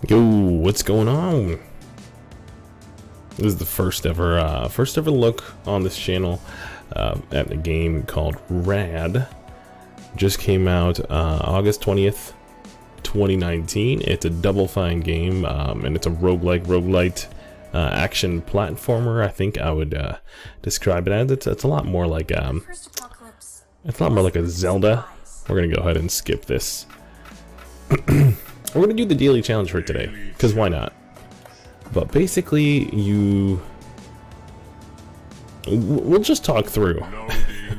Yo, what's going on? This is the first ever look on this channel at a game called RAD. Just came out August 20th, 2019. It's a Double Fine game, and it's a roguelite action platformer. I think I would describe it as. It's a lot more like it's a lot more like a Zelda. We're gonna go ahead and skip this. We're gonna do the daily challenge for today, because why not? But basically, we'll just talk through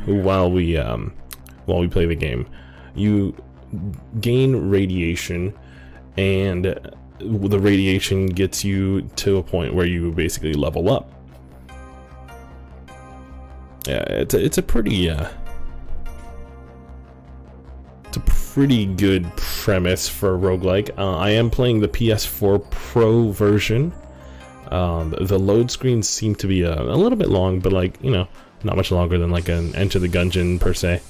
while we play the game. You gain radiation, and the radiation gets you to a point where you basically level up. Yeah, it's a pretty good premise for a roguelike. I am playing the PS4 Pro version. The load screens seem to be a little bit long, but like, you know, not much longer than like an Enter the Gungeon per se.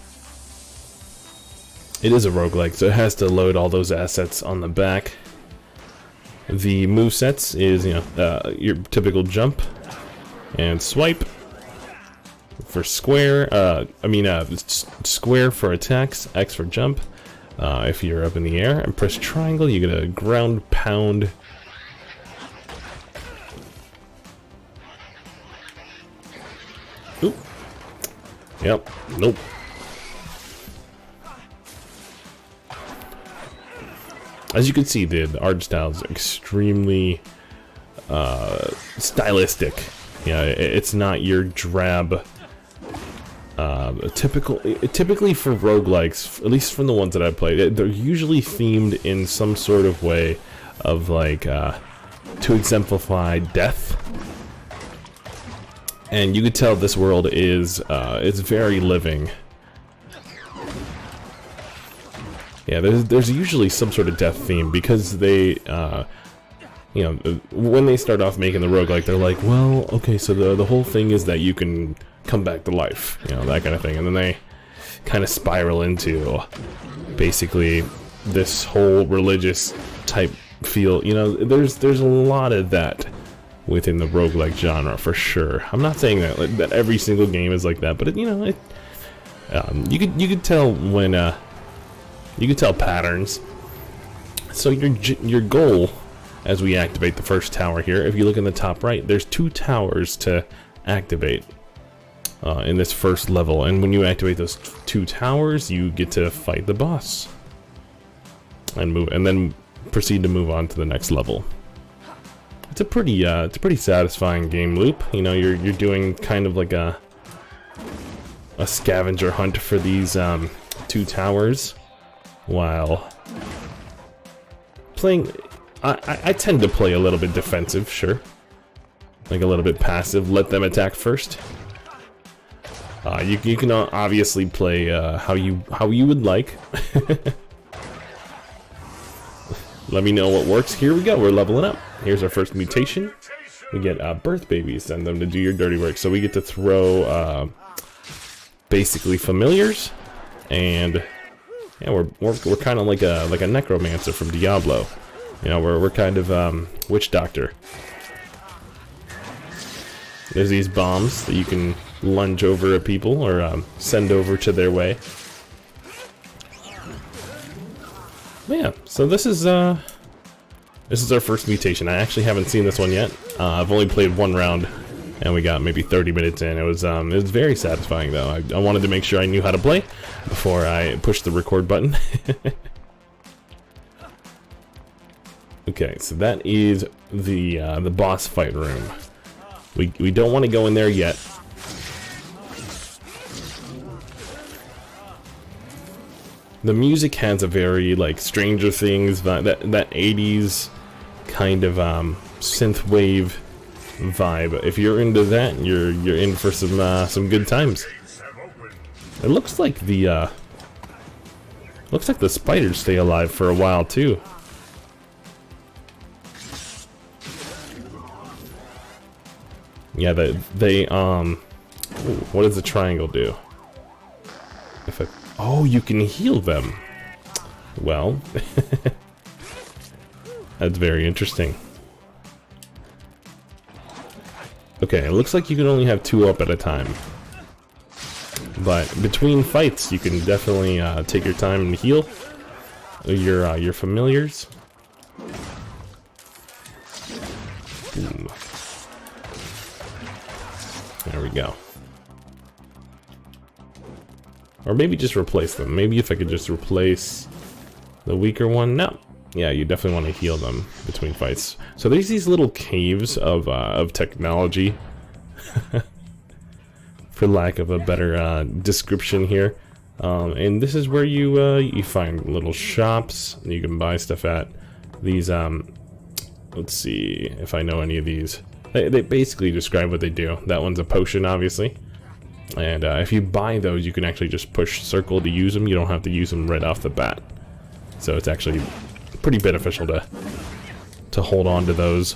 It is a roguelike, so it has to load all those assets on the back. The movesets is, you know, your typical jump and swipe for square. Square for attacks, X for jump. If you're up in the air, and press triangle, you get a ground pound. Oop. Yep. Nope. As you can see, the art style is extremely stylistic. Yeah, it's not your drab. Typically for roguelikes, at least from the ones that I've played, they're usually themed in some sort of way of like to exemplify death. And you could tell this world is it's very living. Yeah, there's usually some sort of death theme, because they you know, when they start off making the roguelike, they're like, well, okay, so the whole thing is that you can come back to life, you know, that kind of thing. And then they kind of spiral into basically this whole religious type feel. You know, there's a lot of that within the roguelike genre for sure. I'm not saying that every single game is like that, but you know, you could tell when you could tell patterns. So your goal, as we activate the first tower here, if you look in the top right, there's 2 towers to activate in this first level, and when you activate those 2 towers, you get to fight the boss and then proceed to move on to the next level. It's a pretty satisfying game loop. You know, you're doing kind of like a scavenger hunt for these 2 towers while playing. I tend to play a little bit defensive, sure, like a little bit passive. Let them attack first. You can obviously play how you would like. Let me know what works. Here we go. We're leveling up. Here's our first mutation. We get birth babies. Send them to do your dirty work. So we get to throw basically familiars, and yeah, we're kind of like a necromancer from Diablo. You know, we're kind of witch doctor. There's these bombs that you can lunge over at people or send over to their way. But yeah, so this is our first mutation. I actually haven't seen this one yet. I've only played 1 round, and we got maybe 30 minutes in. It was very satisfying though. I wanted to make sure I knew how to play before I pushed the record button. Okay, so that is the boss fight room. We don't want to go in there yet. The music has a very like Stranger Things, that 80s kind of synthwave vibe. If you're into that, you're in for some good times. It looks like the spiders stay alive for a while too. Yeah, they what does the triangle do? Oh, you can heal them. Well, That's very interesting. Okay, it looks like you can only have 2 up at a time. But between fights, you can definitely take your time and heal your familiars. Boom. There we go. Or maybe just replace them. Maybe if I could just replace the weaker one. No. Yeah, you definitely want to heal them between fights. So there's these little caves of technology, for lack of a better description here. And this is where you find little shops that you can buy stuff at. These let's see if I know any of these. They basically describe what they do. That one's a potion, obviously. And if you buy those, you can actually just push circle to use them. You don't have to use them right off the bat. So it's actually pretty beneficial to hold on to those.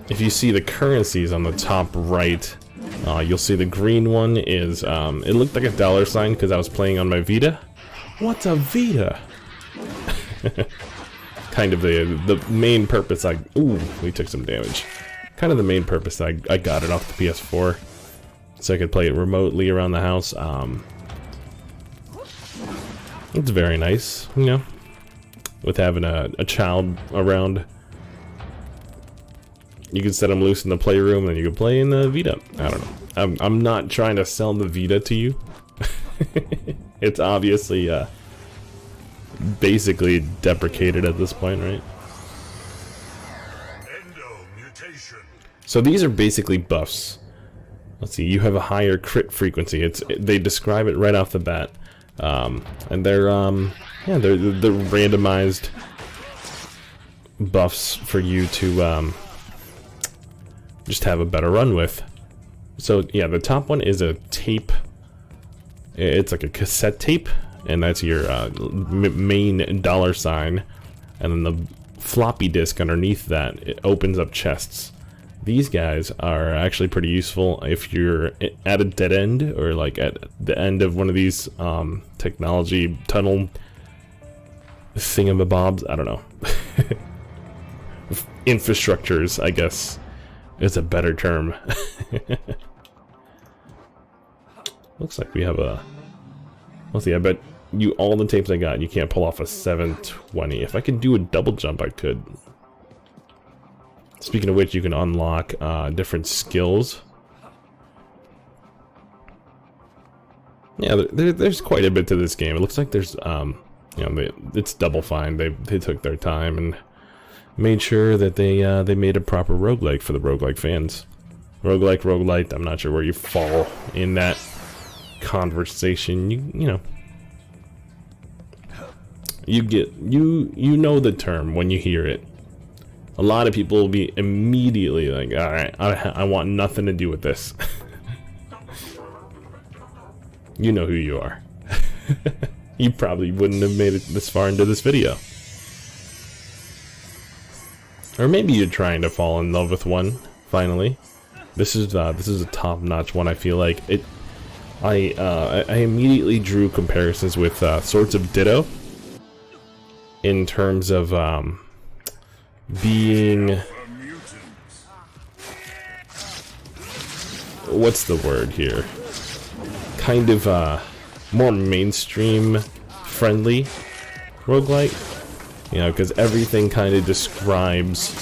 If you see the currencies on the top right, you'll see the green one is, it looked like a $sign because I was playing on my Vita. What's a Vita? Kind of the main purpose ooh, we took some damage. Kind of the main purpose I got it off the PS4. So I could play it remotely around the house. It's very nice, you know, with having a child around. You can set them loose in the playroom, and you can play in the Vita. I don't know. I'm not trying to sell the Vita to you. It's obviously basically deprecated at this point, right? Mutation. So these are basically buffs. Let's see. You have a higher crit frequency. They describe it right off the bat. And they're they're randomized buffs for you to just have a better run with. So yeah, the top one is a tape. It's like a cassette tape, and that's your main $sign, and then the floppy disk underneath that, it opens up chests. These guys are actually pretty useful if you're at a dead end, or like at the end of one of these technology tunnel thingamabobs. I don't know. Infrastructures, I guess, is a better term. Looks like we have a... Let's see, I bet you all the tapes I got, you can't pull off a 720. If I could do a double jump, I could. Speaking of which, you can unlock different skills. Yeah, there's quite a bit to this game. It looks like there's, you know, it's Double Fine. They took their time and made sure that they made a proper roguelike for the roguelike fans. Roguelite, I'm not sure where you fall in that conversation. You know. You know the term when you hear it. A lot of people will be immediately like, alright, I want nothing to do with this. You know who you are. You probably wouldn't have made it this far into this video. Or maybe you're trying to fall in love with one, finally. This is a top-notch one, I feel like. I immediately drew comparisons with Swords of Ditto in terms of being, what's the word here? Kind of more mainstream friendly roguelike, you know, because everything kind of describes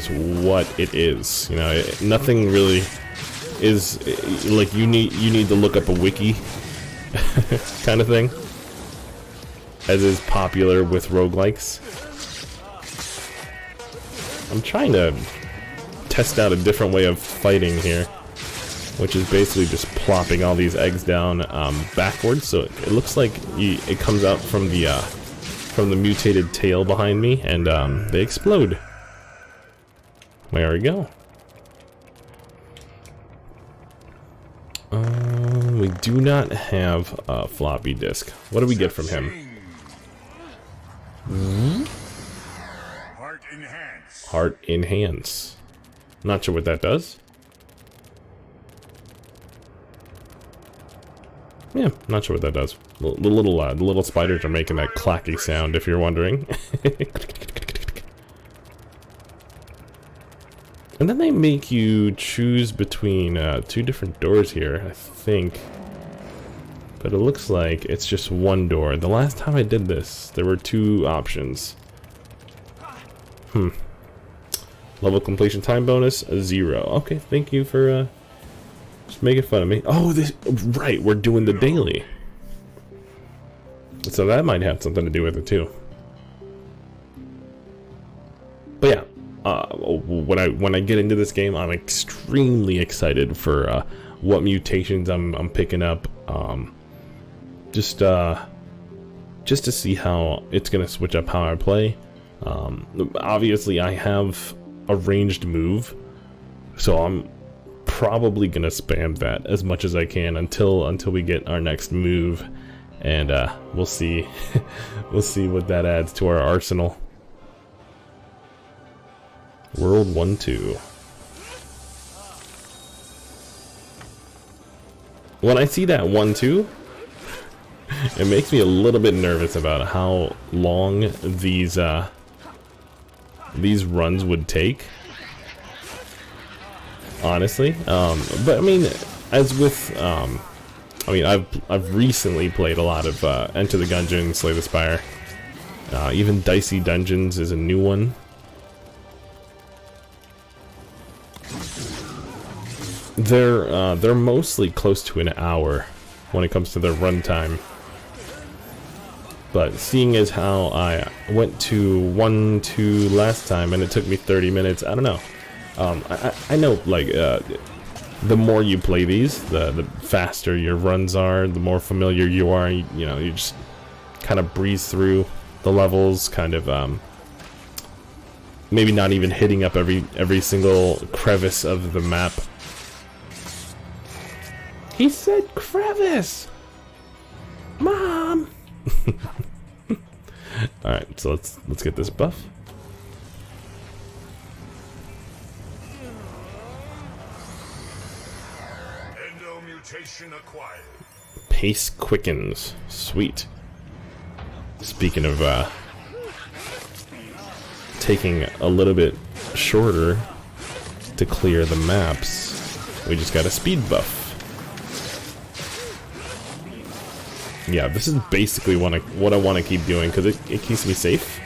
what it is. You know, nothing really is like you need to look up a wiki kind of thing, as is popular with roguelikes. I'm trying to test out a different way of fighting here, which is basically just plopping all these eggs down backwards, so it looks like it comes out from the mutated tail behind me, and they explode. There we go. We do not have a floppy disk. What do we get from him? Heart enhance. Heart enhance. Not sure what that does. Yeah, not sure what that does. The little spiders are making that clacky sound, if you're wondering. And then they make you choose between 2 different doors here, I think. But it looks like it's just one door. The last time I did this, there were 2 options. Level completion time bonus, 0. Okay, thank you for just making fun of me. Oh, this right, we're doing the daily. So that might have something to do with it too. But yeah, when I get into this game, I'm extremely excited for what mutations I'm picking up. Just to see how it's gonna switch up how I play. Obviously, I have a ranged move, so I'm probably gonna spam that as much as I can until we get our next move, and we'll see we'll see what that adds to our arsenal. World 1-2. When I see that 1-2, it makes me a little bit nervous about how long these runs would take, honestly. But I mean, as with I mean, I've recently played a lot of Enter the Gungeon, Slay the Spire. Even Dicey Dungeons is a new one. They're mostly close to an hour when it comes to their runtime. But seeing as how I went to 1-2 last time and it took me 30 minutes, I don't know. I know, like, the more you play these, the faster your runs are, the more familiar you are. You know, you just kind of breeze through the levels, kind of maybe not even hitting up every single crevice of the map. He said crevice! Mom! Alright, so let's get this buff. Mutation acquired. Pace quickens. Sweet. Speaking of taking a little bit shorter to clear the maps, we just got a speed buff. Yeah, this is basically what I want to keep doing because it keeps me safe.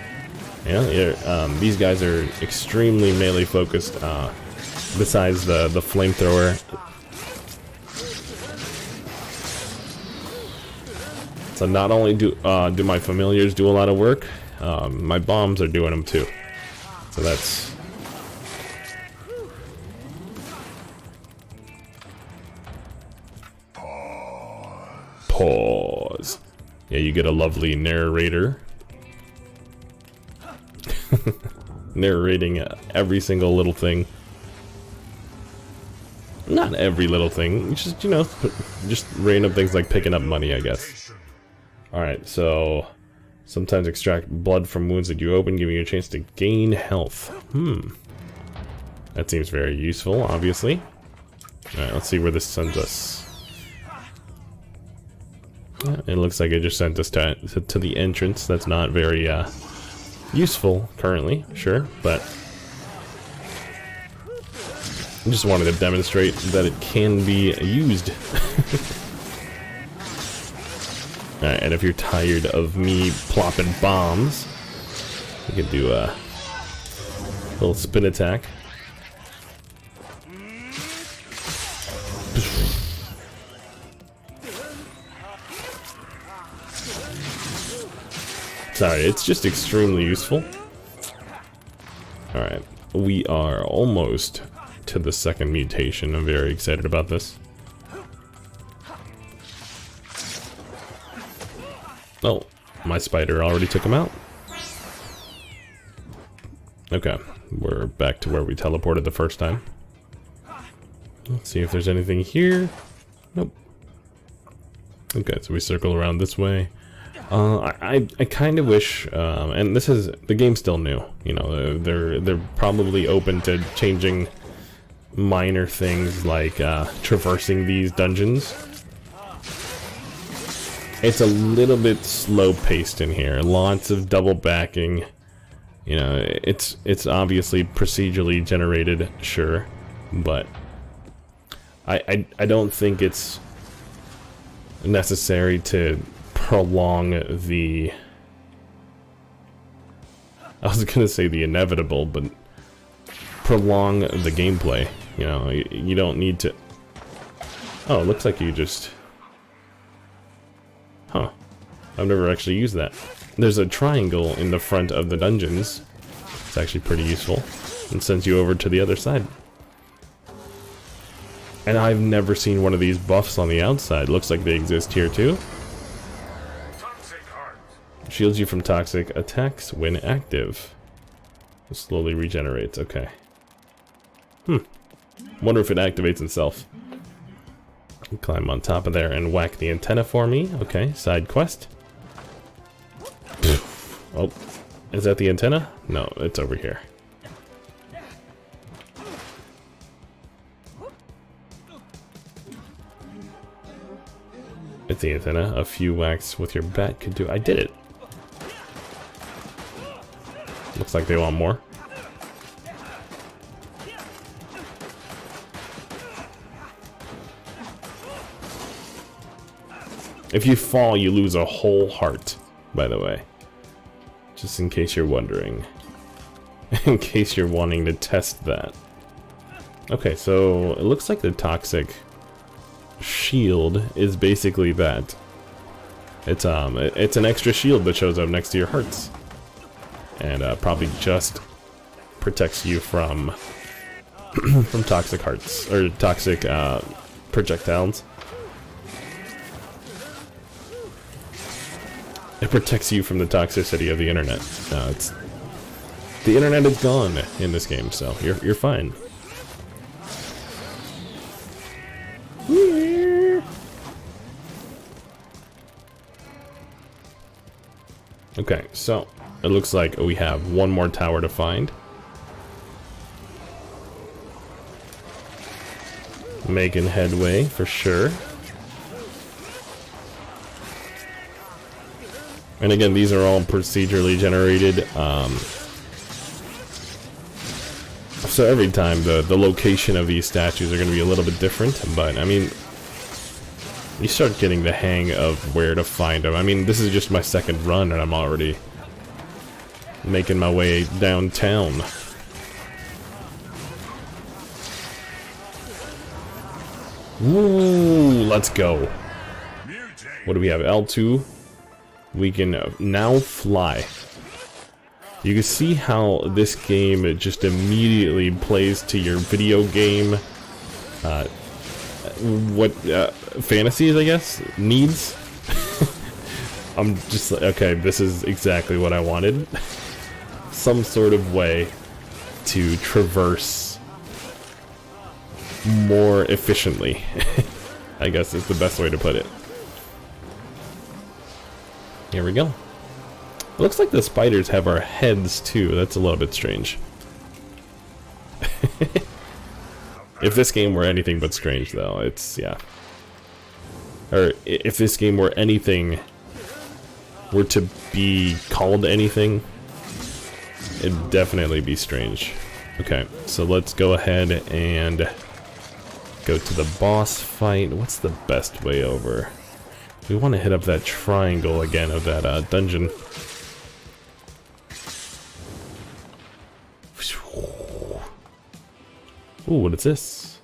Yeah, these guys are extremely melee focused. Besides the flamethrower. So not only do my familiars do a lot of work, my bombs are doing them too. So that's... Pause. Yeah, you get a lovely narrator. Narrating every single little thing. Not every little thing, just, you know, just random things like picking up money, I guess. Alright, so sometimes extract blood from wounds that you open, giving you a chance to gain health. That seems very useful, obviously. Alright, let's see where this sends us. Yeah, it looks like it just sent us to the entrance. That's not very useful currently, sure, but I just wanted to demonstrate that it can be used. Alright, and if you're tired of me plopping bombs, you can do a little spin attack. Sorry, it's just extremely useful. Alright, we are almost to the second mutation. I'm very excited about this. Oh, my spider already took him out. Okay, we're back to where we teleported the first time. Let's see if there's anything here. Nope. Okay, so we circle around this way. I kind of wish, and this is, the game's still new, you know, they're probably open to changing minor things like traversing these dungeons. it's a little bit slow paced in here. Lots of double backing. You know, it's obviously procedurally generated, sure, but I don't think it's necessary to prolong the, I was gonna say the inevitable, but prolong the gameplay. You know, you don't need to. Oh, it looks like you just. Huh. I've never actually used that. There's a triangle in the front of the dungeons. It's actually pretty useful. And sends you over to the other side. And I've never seen one of these buffs on the outside. Looks like they exist here too. Toxic heart. Shields you from toxic attacks when active. It slowly regenerates, okay. Wonder if it activates itself. Climb on top of there and whack the antenna for me. Okay, side quest. Oh, is that the antenna? No, it's over here. It's the antenna. A few whacks with your bat could do. I did it. Looks like they want more. If you fall, you lose a whole heart, by the way. Just in case you're wondering. In case you're wanting to test that. Okay, so it looks like the toxic shield is basically that. It's an extra shield that shows up next to your hearts. And probably just protects you from from toxic hearts or toxic projectiles. It protects you from the toxicity of the internet. The internet is gone in this game, so you're fine. Okay, so it looks like we have one more tower to find. Making headway for sure. And again, these are all procedurally generated. So every time the location of these statues are going to be a little bit different. But I mean, you start getting the hang of where to find them. I mean, this is just my second run and I'm already making my way downtown. Ooh, let's go. What do we have? L2. We can now fly. You can see how this game just immediately plays to your video game fantasies, I guess, needs. I'm just like, okay, this is exactly what I wanted. Some sort of way to traverse more efficiently, I guess is the best way to put it. Here we go. It looks like the spiders have our heads too. That's a little bit strange. If this game were anything but strange, though, it's, yeah. Or if this game were anything, were to be called anything, it'd definitely be strange. Okay, so let's go ahead and go to the boss fight. What's the best way over? We want to hit up that triangle again of that dungeon. Ooh, what is this?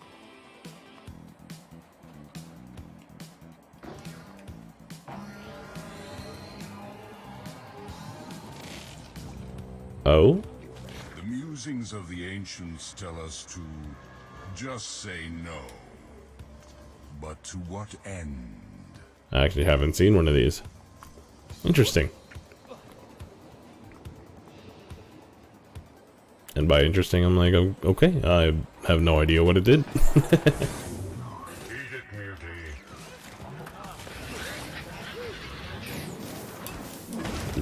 Oh? The musings of the ancients tell us to just say no. But to what end? I actually haven't seen one of these. Interesting. And by interesting, I'm like, oh, okay, I have no idea what it did.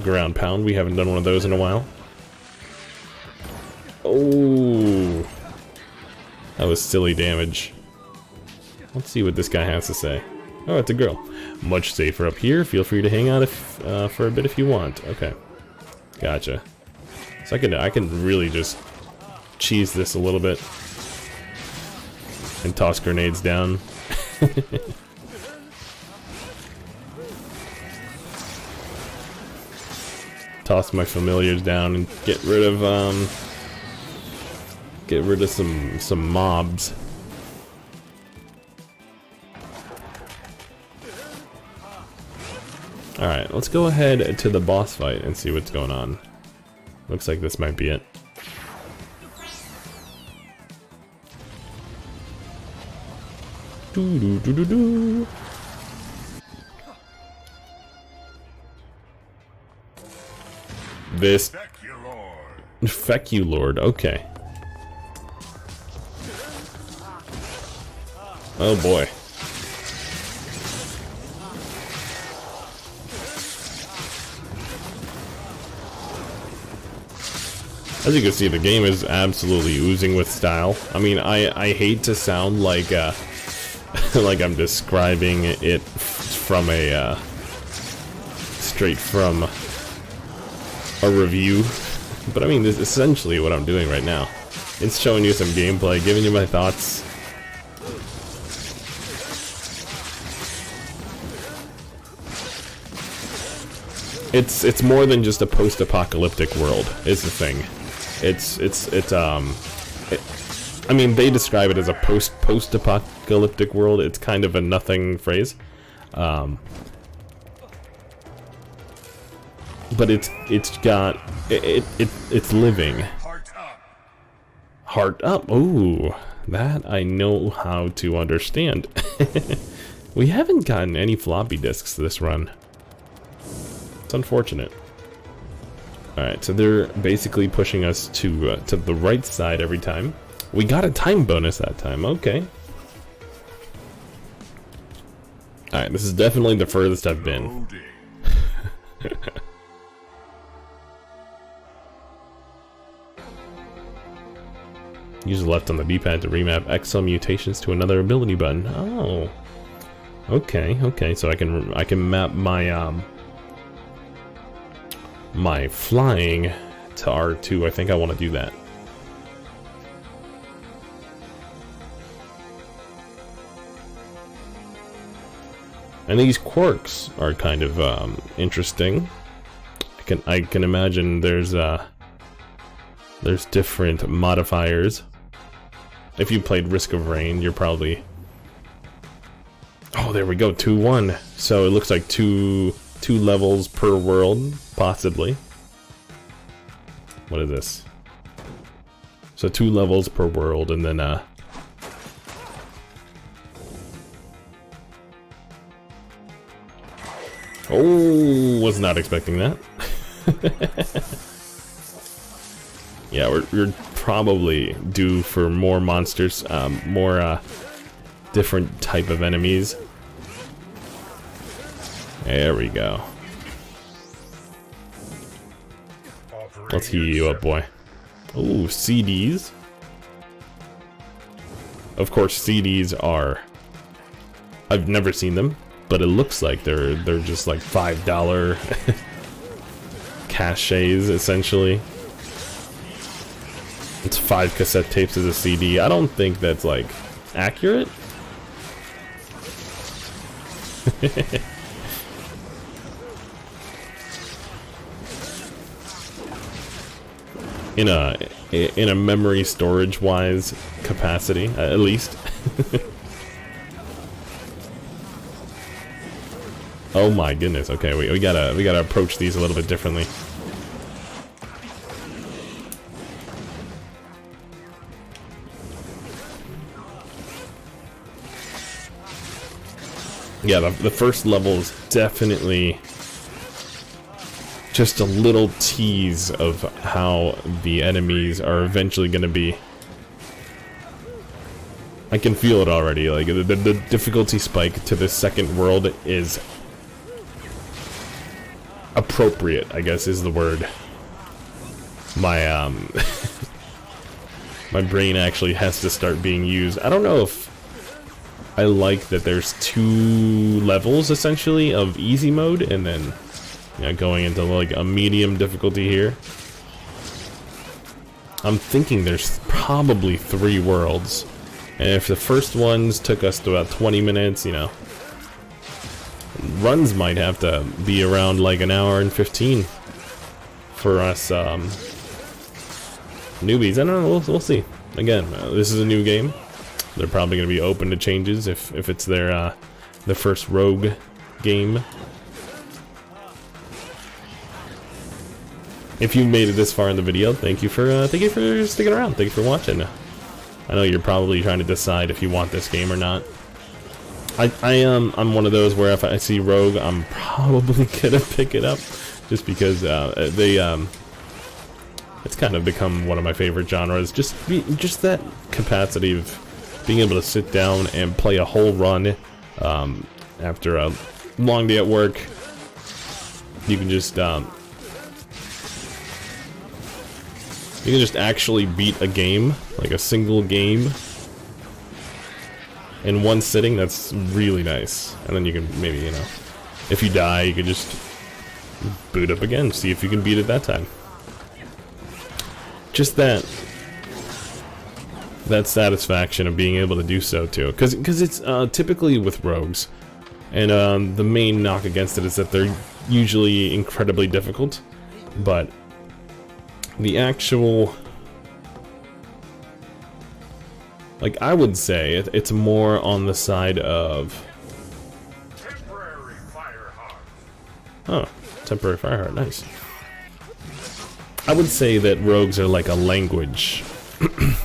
Ground pound, we haven't done one of those in a while. Oh, that was silly damage. Let's see what this guy has to say. Oh, it's a girl. Much safer up here. Feel free to hang out if, for a bit if you want. Okay. Gotcha. So I can really just cheese this a little bit. And toss grenades down. Toss my familiars down and get rid of some mobs. Alright, let's go ahead to the boss fight and see what's going on. Looks like this might be it. Doo doo doo doo doo. This. Feck you, Lord. Okay. Oh boy. As you can see, the game is absolutely oozing with style. I mean, I hate to sound like like I'm describing it from a straight from a review, but I mean, this is essentially what I'm doing right now. It's showing you some gameplay, giving you my thoughts. It's more than just a post-apocalyptic world, is the thing. I mean, they describe it as a post-apocalyptic world. It's kind of a nothing phrase. But it's living. Heart up. Ooh, that I know how to understand. We haven't gotten any floppy disks this run. It's unfortunate. Alright, so they're basically pushing us to the right side every time. We got a time bonus that time, okay. Alright, this is definitely the furthest I've been. Use left on the D-pad to remap X mutations to another ability button. Oh. Okay, so I can map my my flying to R2. I think I want to do that. And these quirks are kind of interesting. I can imagine there's different modifiers. If you played Risk of Rain, you're probably... Oh, there we go, 2-1. So it looks like two levels per world, possibly. What is this? So 2 levels per world, and then oh, was not expecting that. Yeah, we're probably due for more monsters, more different type of enemies. There we go. Let's heal you up, boy. Ooh, CDs. Of course, CDs are... I've never seen them, but it looks like they're just like $5 caches, essentially. It's 5 cassette tapes as a CD. I don't think that's like accurate. In a memory storage wise capacity, at least. Oh my goodness. Okay, we gotta approach these a little bit differently. Yeah, the first level is definitely just a little tease of how the enemies are eventually going to be. I can feel it already. Like the difficulty spike to the second world is appropriate, I guess is the word. My my brain actually has to start being used. I don't know if I like that there's 2 levels essentially of easy mode, and then, you know, going into like a medium difficulty here. I'm thinking there's probably 3 worlds, and if the first ones took us to about 20 minutes, you know, runs might have to be around like an hour and 15 for us newbies. I don't know, we'll see. Again, this is a new game. They're probably going to be open to changes if it's their first Rogue game. If you made it this far in the video, thank you for sticking around. Thank you for watching. I know you're probably trying to decide if you want this game or not. I'm one of those where if I see Rogue, I'm probably gonna pick it up, just because it's kind of become one of my favorite genres. Just that capacity of being able to sit down and play a whole run after a long day at work. You can just actually beat a game, like a single game, in one sitting. That's really nice. And then you can maybe, you know, if you die, you can just boot up again, see if you can beat it that time. Just that satisfaction of being able to do so too, because it's typically with rogues, and the main knock against it is that they're usually incredibly difficult, but the actual, like, I would say it's more on the side of Temporary fire heart. oh, temporary fire heart, nice. I would say that rogues are like a language.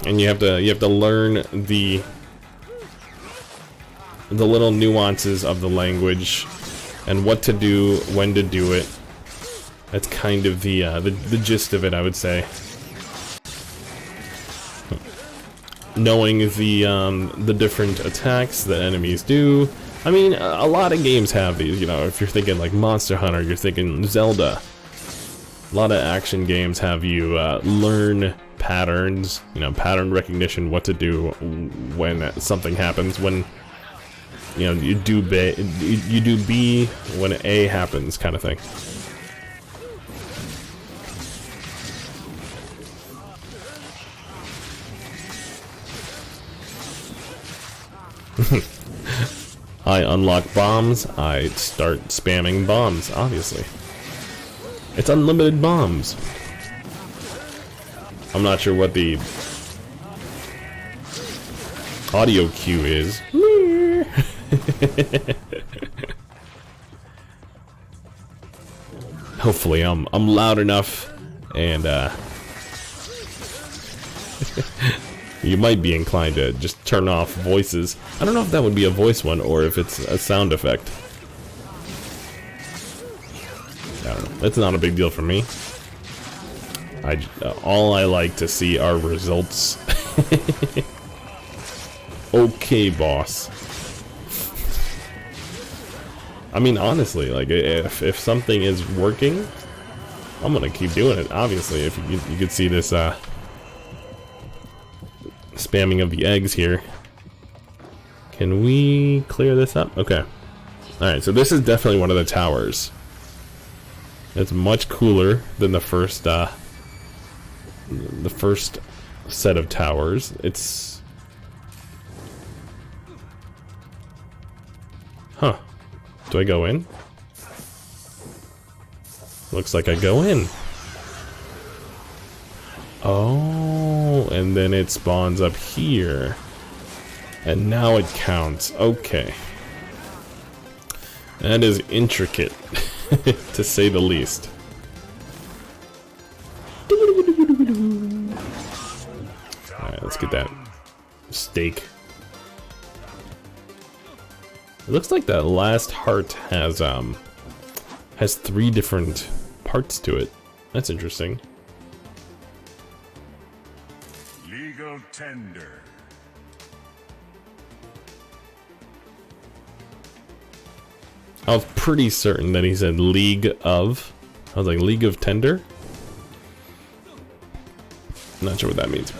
And you have to learn the little nuances of the language and what to do, when to do it. That's kind of the gist of it, I would say. Knowing the different attacks that enemies do. I mean, a lot of games have these. You know, if you're thinking like Monster Hunter, you're thinking Zelda. A lot of action games have you learn patterns, you know, pattern recognition, what to do when something happens, when, you know, you do B when A happens, kind of thing. I unlock bombs, I start spamming bombs, obviously. It's unlimited bombs. I'm not sure what the audio cue is. Hopefully I'm loud enough, and you might be inclined to just turn off voices. I don't know if that would be a voice one or if it's a sound effect. I don't know. It's not a big deal for me. All I like to see are results. Okay, boss. I mean, honestly, like, if something is working, I'm gonna keep doing it. Obviously, if you could see this spamming of the eggs here. Can we clear this up? Okay. Alright, so this is definitely one of the towers. It's much cooler than the first set of towers. It's... Huh. Do I go in? Looks like I go in. Oh, and then it spawns up here. And now it counts. Okay. That is intricate, to say the least. Alright, let's get that steak. It looks like that last heart has 3 different parts to it. That's interesting. Legal tender. I was pretty certain that he said League of. I was like, League of Tender? Not sure what that means.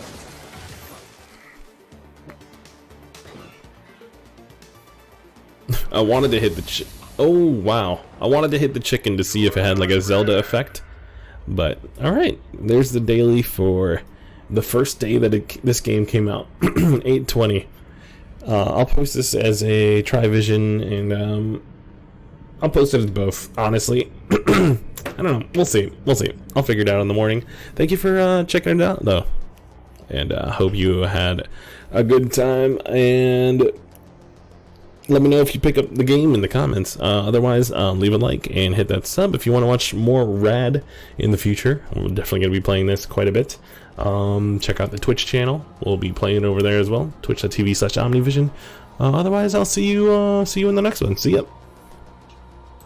I wanted to hit the oh wow, I wanted to hit the chicken to see if it had like a Zelda effect. But alright, there's the daily for the first day that this game came out, 8/20. I'll post this as a TryVision, and I'll post it as both, honestly. I don't know, we'll see, I'll figure it out in the morning. Thank you for checking it out, though, and hope you had a good time, and let me know if you pick up the game in the comments. Otherwise, leave a like and hit that sub if you want to watch more RAD in the future. We're definitely going to be playing this quite a bit. Check out the Twitch channel. We'll be playing over there as well. Twitch.tv/omnivision. Otherwise, I'll see you in the next one. See ya.